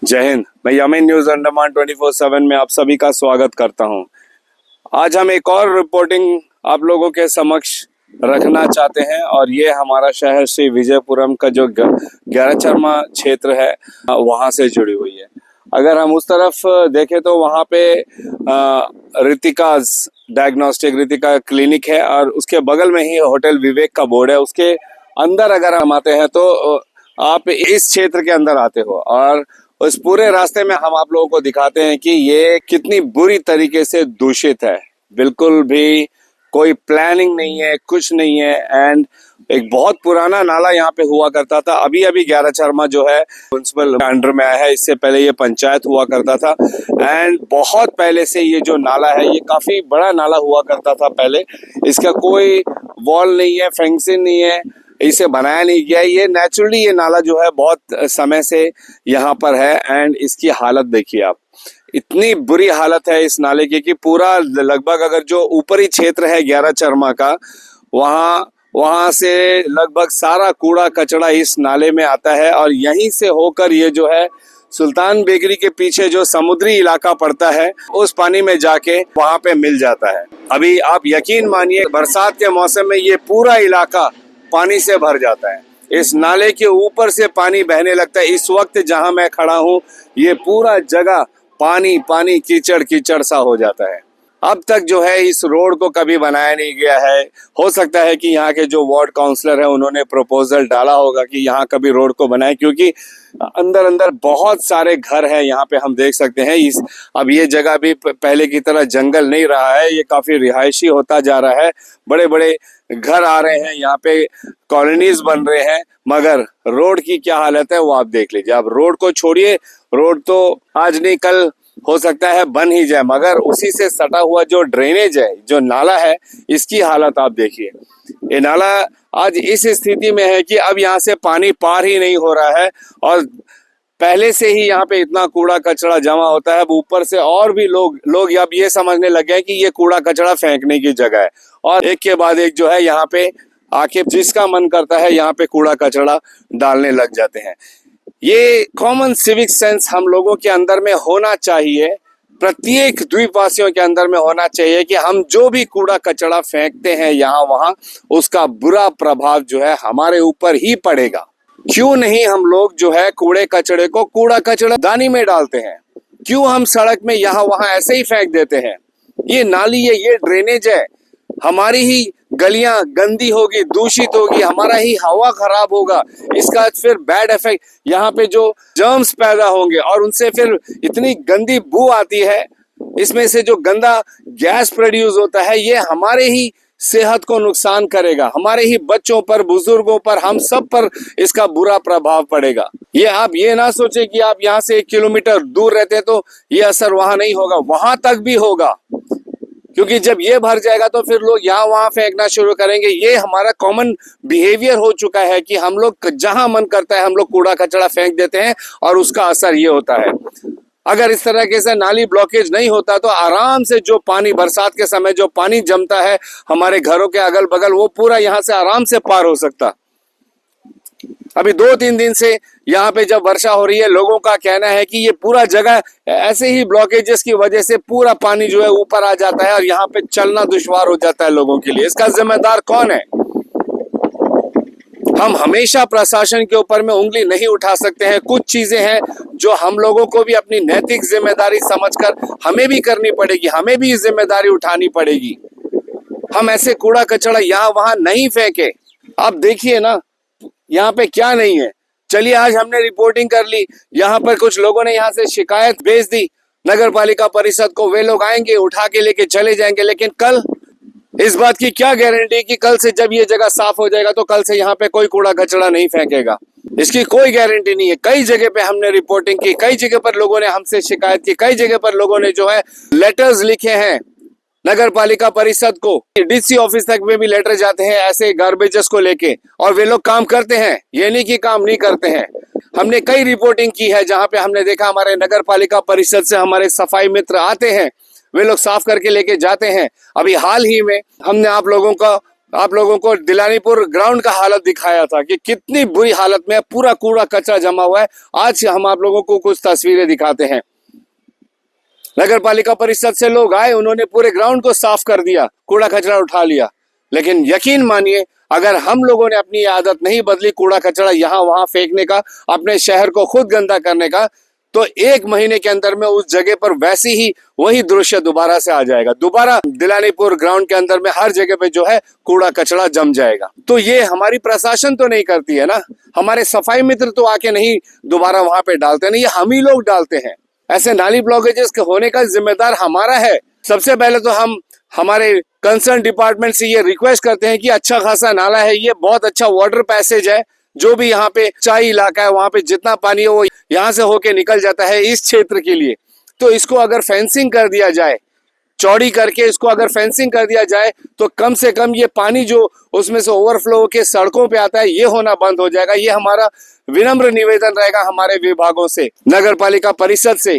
जय हिंद। मैं यमीन न्यूज अंडमान 24/7 में आप सभी का स्वागत करता हूं। आज हम एक और रिपोर्टिंग आप लोगों के समक्ष रखना चाहते हैं और ये हमारा शहर श्री विजयपुरम का जो गैराचरमा क्षेत्र है वहां से जुड़ी हुई है। अगर हम उस तरफ देखें तो वहां पे ऋतिकाज डायग्नोस्टिक ऋतिका क्लिनिक है और उसके बगल में ही होटल विवेक का बोर्ड है। उसके अंदर अगर हम आते हैं तो आप इस क्षेत्र के अंदर आते हो और उस पूरे रास्ते में हम आप लोगों को दिखाते हैं कि ये कितनी बुरी तरीके से दूषित है। बिल्कुल भी कोई प्लानिंग नहीं है, कुछ नहीं है। एंड एक बहुत पुराना नाला यहाँ पे हुआ करता था। अभी अभी गैराचरमा जो है म्युनिसिपल अंडर में आया है। इससे पहले ये पंचायत हुआ करता था एंड बहुत पहले से ये जो नाला है ये काफी बड़ा नाला हुआ करता था पहले। इसका कोई वॉल नहीं है, फेंसिंग नहीं है, इसे बनाया नहीं गया। ये नेचुरली ये नाला जो है बहुत समय से यहाँ पर है एंड इसकी हालत देखिए आप। इतनी बुरी हालत है इस नाले की कि पूरा लगभग अगर जो ऊपरी क्षेत्र है गैराचरमा का वहां से लगभग सारा कूड़ा कचरा इस नाले में आता है और यहीं से होकर ये जो है सुल्तान बेकरी के पीछे जो समुद्री इलाका पड़ता है उस पानी में जाके वहां पे मिल जाता है। अभी आप यकीन मानिए बरसात के मौसम में ये पूरा इलाका पानी से भर जाता है। इस नाले के ऊपर से पानी बहने लगता है। इस वक्त जहां मैं खड़ा हूं ये पूरा जगह पानी पानी कीचड़ कीचड़ सा हो जाता है। अब तक जो है इस रोड को कभी बनाया नहीं गया है। हो सकता है कि यहाँ के जो वार्ड काउंसलर है उन्होंने प्रपोजल डाला होगा कि यहाँ कभी रोड को बनाए, क्योंकि अंदर अंदर बहुत सारे घर हैं। यहाँ पे हम देख सकते हैं अब ये जगह भी पहले की तरह जंगल नहीं रहा है, ये काफी रिहायशी होता जा रहा है। बड़े बड़े घर आ रहे हैं, यहाँ पे कॉलोनीज बन रहे हैं, मगर रोड की क्या हालत है वो आप देख लीजिए। अब रोड को छोड़िए, रोड तो आज नहीं कल हो सकता है बन ही जाए, मगर उसी से सटा हुआ जो ड्रेनेज है, जो नाला है, इसकी हालत आप देखिए। ये नाला आज इस स्थिति में है कि अब यहाँ से पानी पार ही नहीं हो रहा है और पहले से ही यहाँ पे इतना कूड़ा कचरा जमा होता है। अब ऊपर से और भी लोग अब ये समझने लग गए कि ये कूड़ा कचरा फेंकने की जगह है और एक के बाद एक जो है यहाँ पे आके जिसका मन करता है यहाँ पे कूड़ा कचरा डालने लग जाते हैं। ये कॉमन सिविक सेंस हम लोगों के अंदर में होना चाहिए, प्रत्येक द्वीपवासियों के अंदर में होना चाहिए कि हम जो भी कूड़ा कचरा फेंकते हैं यहाँ वहां उसका बुरा प्रभाव जो है हमारे ऊपर ही पड़ेगा। क्यों नहीं हम लोग जो है कूड़े कचड़े को कूड़ा कचड़ा दानी में डालते हैं? क्यों हम सड़क में यहाँ वहां ऐसे ही फेंक देते हैं? ये नाली है, ये ड्रेनेज है, हमारी ही गलियां गंदी होगी, दूषित होगी, हमारा ही हवा खराब होगा। इसका फिर बैड इफेक्ट, यहाँ पे जो जर्म्स पैदा होंगे और उनसे फिर इतनी गंदी बू आती है, इसमें से जो गंदा गैस प्रोड्यूस होता है ये हमारे ही सेहत को नुकसान करेगा, हमारे ही बच्चों पर, बुजुर्गों पर, हम सब पर इसका बुरा प्रभाव पड़ेगा। ये आप ये ना सोचे कि आप यहाँ से 1 किलोमीटर दूर रहते तो ये असर वहां नहीं होगा, वहां तक भी होगा, क्योंकि जब ये भर जाएगा तो फिर लोग यहाँ वहां फेंकना शुरू करेंगे। ये हमारा कॉमन बिहेवियर हो चुका है कि हम लोग जहां मन करता है हम लोग कूड़ा कचरा फेंक देते हैं और उसका असर ये होता है। अगर इस तरह से नाली ब्लॉकेज नहीं होता तो आराम से जो पानी बरसात के समय जो पानी जमता है हमारे घरों के अगल बगल वो पूरा यहाँ से आराम से पार हो सकता। अभी 2-3 दिन से यहाँ पे जब वर्षा हो रही है लोगों का कहना है कि ये पूरा जगह ऐसे ही ब्लॉकेजेस की वजह से पूरा पानी जो है ऊपर आ जाता है और यहाँ पे चलना दुश्वार हो जाता है लोगों के लिए। इसका जिम्मेदार कौन है? हम हमेशा प्रशासन के ऊपर में उंगली नहीं उठा सकते हैं। कुछ चीजें हैं जो हम लोगों को भी अपनी नैतिक जिम्मेदारी समझकर हमें भी करनी पड़ेगी, हमें भी जिम्मेदारी उठानी पड़ेगी। हम ऐसे कूड़ा कचरा यहाँ वहां नहीं फेंके। आप देखिए ना यहाँ पे क्या नहीं है। चलिए आज हमने रिपोर्टिंग कर ली, यहाँ पर कुछ लोगों ने यहाँ से शिकायत भेज दी नगर पालिका परिषद को, वे लोग आएंगे उठा के लेके चले जाएंगे, लेकिन कल इस बात की क्या गारंटी कि कल से जब ये जगह साफ हो जाएगा तो कल से यहाँ पे कोई कूड़ा कचरा नहीं फेंकेगा? इसकी कोई गारंटी नहीं है। कई जगह पे हमने रिपोर्टिंग की, कई जगह पर लोगों ने हमसे शिकायत की, कई जगह पर लोगों ने जो है लेटर्स लिखे हैं नगर पालिका परिषद को, डीसी ऑफिस तक में भी लेटर जाते हैं ऐसे गार्बेजेस को लेके, और वे लोग काम करते हैं, ये नहीं कि काम नहीं करते हैं। हमने कई रिपोर्टिंग की है जहां पे हमने देखा हमारे नगर पालिका परिषद से हमारे सफाई मित्र आते हैं, वे लोग साफ करके लेके जाते हैं। अभी हाल ही में हमने आप लोगों का आप लोगों को दिलानीपुर ग्राउंड का हालत दिखाया था कि कितनी बुरी हालत में पूरा कूड़ा कचरा जमा हुआ है। आज हम आप लोगों को कुछ तस्वीरें दिखाते हैं। नगर पालिका परिषद से लोग आए, उन्होंने पूरे ग्राउंड को साफ कर दिया, कूड़ा कचरा उठा लिया, लेकिन यकीन मानिए अगर हम लोगों ने अपनी आदत नहीं बदली कूड़ा कचरा यहाँ वहां फेंकने का, अपने शहर को खुद गंदा करने का, तो 1 महीने के अंदर में उस जगह पर वैसी ही वही दृश्य दोबारा से आ जाएगा। दोबारा दिलानीपुर ग्राउंड के अंदर में हर जगह पे जो है कूड़ा कचरा जम जाएगा। तो ये हमारी प्रशासन तो नहीं करती है ना, हमारे सफाई मित्र तो आके नहीं दोबारा वहां पे डालते नहीं, ये हम ही लोग डालते हैं। ऐसे नाली ब्लॉकेजेस के होने का जिम्मेदार हमारा है। सबसे पहले तो हम हमारे कंसर्न डिपार्टमेंट से ये रिक्वेस्ट करते हैं कि अच्छा खासा नाला है, ये बहुत अच्छा वाटर पैसेज है, जो भी यहाँ पे चाई इलाका है वहां पे जितना पानी है वो यहाँ से होके निकल जाता है इस क्षेत्र के लिए। तो इसको अगर फेंसिंग कर दिया जाए, चौड़ी करके इसको अगर फेंसिंग कर दिया जाए, तो कम से कम ये पानी जो उसमें से ओवरफ्लो होके सड़कों पे आता है ये होना बंद हो जाएगा। ये हमारा विनम्र निवेदन रहेगा हमारे विभागों से, नगर पालिका परिषद से,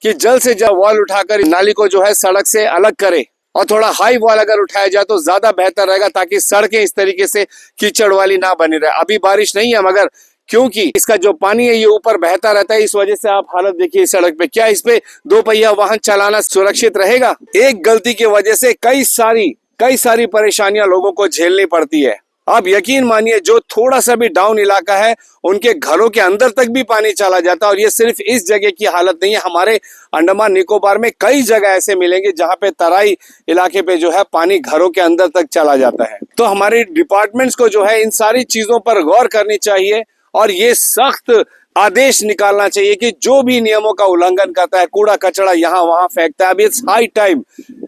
कि जल्द से जल्द वॉल उठाकर नाली को जो है सड़क से अलग करे, और थोड़ा हाई वॉल अगर उठाया जाए तो ज्यादा बेहतर रहेगा, ताकि सड़कें इस तरीके से कीचड़ वाली ना बनी रहे। अभी बारिश नहीं है, मगर क्योंकि इसका जो पानी है ये ऊपर बहता रहता है, इस वजह से आप हालत देखिए सड़क पे। क्या इस पे 2 पहिया वाहन चलाना सुरक्षित रहेगा? एक गलती की वजह से कई सारी परेशानियां लोगों को झेलनी पड़ती है। आप यकीन मानिए जो थोड़ा सा भी डाउन इलाका है उनके घरों के अंदर तक भी पानी चला जाता है। और ये सिर्फ इस जगह की हालत नहीं है, हमारे अंडमान निकोबार में कई जगह ऐसे मिलेंगे जहां पे तराई इलाके पे जो है पानी घरों के अंदर तक चला जाता है। तो हमारे डिपार्टमेंट्स को जो है इन सारी चीजों पर गौर करनी चाहिए और ये सख्त आदेश निकालना चाहिए कि जो भी नियमों का उल्लंघन करता है, कूड़ा कचरा यहाँ वहां फेंकता है, अब इट्स हाई टाइम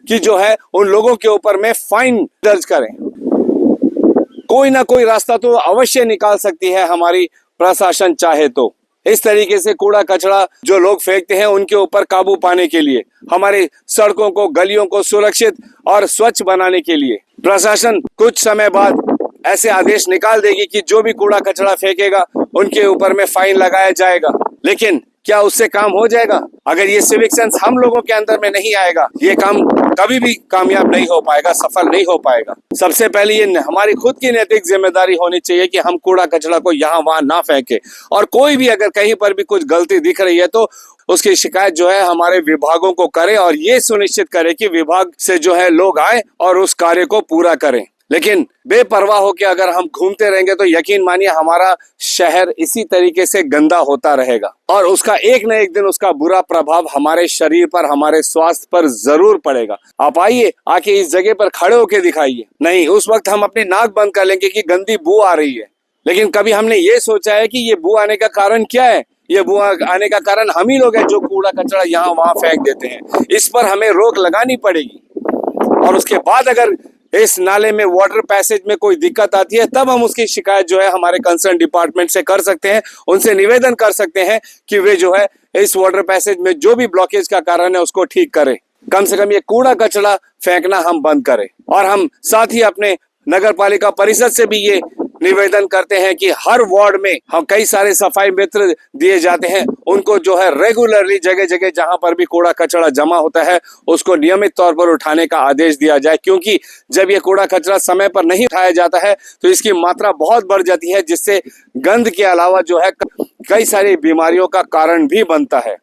कि जो है उन लोगों के ऊपर में फाइन दर्ज करें। कोई ना कोई रास्ता तो अवश्य निकाल सकती है हमारी प्रशासन चाहे तो। इस तरीके से कूड़ा कचरा जो लोग फेंकते हैं उनके ऊपर काबू पाने के लिए, हमारे सड़कों को गलियों को सुरक्षित और स्वच्छ बनाने के लिए प्रशासन कुछ समय बाद ऐसे आदेश निकाल देगी कि जो भी कूड़ा कचरा फेंकेगा उनके ऊपर में फाइन लगाया जाएगा। लेकिन क्या उससे काम हो जाएगा? अगर ये सिविक सेंस हम लोगों के अंदर में नहीं आएगा, ये काम कभी भी कामयाब नहीं हो पाएगा, सफल नहीं हो पाएगा। सबसे पहले ये हमारी खुद की नैतिक जिम्मेदारी होनी चाहिए कि हम कूड़ा कचरा को यहाँ वहां ना फेंके, और कोई भी अगर कहीं पर भी कुछ गलती दिख रही है तो उसकी शिकायत जो है हमारे विभागों को करें, और ये सुनिश्चित करें कि विभाग से जो है लोग आए और उस कार्य को पूरा करें। लेकिन बेपरवाह होकर अगर हम घूमते रहेंगे तो यकीन मानिए हमारा शहर इसी तरीके से गंदा होता रहेगा, और उसका एक न एक दिन उसका बुरा प्रभाव हमारे शरीर पर, हमारे स्वास्थ्य पर जरूर पड़ेगा। आप आइए, आके इस जगह पर खड़े होके दिखाइए। नहीं, उस वक्त हम अपनी नाक बंद कर लेंगे कि गंदी बू आ रही है, लेकिन कभी हमने ये सोचा है कि ये बू आने का कारण क्या है? ये बू आने का कारण हम ही लोग हैं जो कूड़ा कचरा यहाँ वहां फेंक देते हैं। इस पर हमें रोक लगानी पड़ेगी, और उसके बाद अगर इस नाले में वाटर पैसेज में कोई दिक्कत आती है तब हम उसकी शिकायत जो है हमारे कंसर्न डिपार्टमेंट से कर सकते हैं, उनसे निवेदन कर सकते हैं कि वे जो है इस वाटर पैसेज में जो भी ब्लॉकेज का कारण है उसको ठीक करें। कम से कम ये कूड़ा कचरा फेंकना हम बंद करें। और हम साथ ही अपने नगर पालिका परिषद से भी ये निवेदन करते हैं कि हर वार्ड में हम कई सारे सफाई मित्र दिए जाते हैं, उनको जो है रेगुलरली जगह जगह जहां पर भी कूड़ा कचरा जमा होता है उसको नियमित तौर पर उठाने का आदेश दिया जाए। क्योंकि जब ये कूड़ा कचरा समय पर नहीं उठाया जाता है तो इसकी मात्रा बहुत बढ़ जाती है, जिससे गंध के अलावा जो है कई सारी बीमारियों का कारण भी बनता है।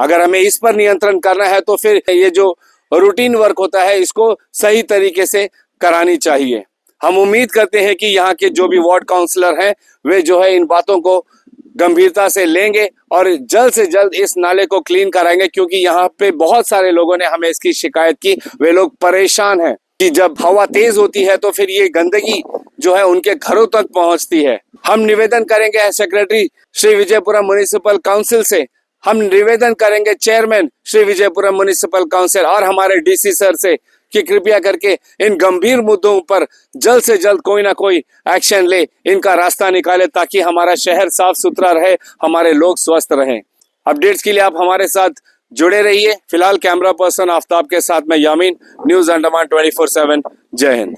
अगर हमें इस पर नियंत्रण करना है तो फिर ये जो रूटीन वर्क होता है इसको सही तरीके से करानी चाहिए। हम उम्मीद करते हैं कि यहाँ के जो भी वार्ड काउंसलर हैं वे जो है इन बातों को गंभीरता से लेंगे और जल्द से जल्द इस नाले को क्लीन कराएंगे, क्योंकि यहाँ पे बहुत सारे लोगों ने हमें इसकी शिकायत की। वे लोग परेशान हैं कि जब हवा तेज होती है तो फिर ये गंदगी जो है उनके घरों तक पहुंचती है। हम निवेदन करेंगे secretary Shri Vijayapuram municipal council से, हम निवेदन करेंगे chairman Shri Vijayapuram municipal council और हमारे डीसी सर से कि कृपया करके इन गंभीर मुद्दों पर जल्द से जल्द कोई ना कोई एक्शन ले, इनका रास्ता निकाले, ताकि हमारा शहर साफ सुथरा रहे, हमारे लोग स्वस्थ रहें। अपडेट्स के लिए आप हमारे साथ जुड़े रहिए। फिलहाल कैमरा पर्सन आफ्ताब के साथ मैं यामीन, न्यूज अंडमान 24/7। जय हिंद।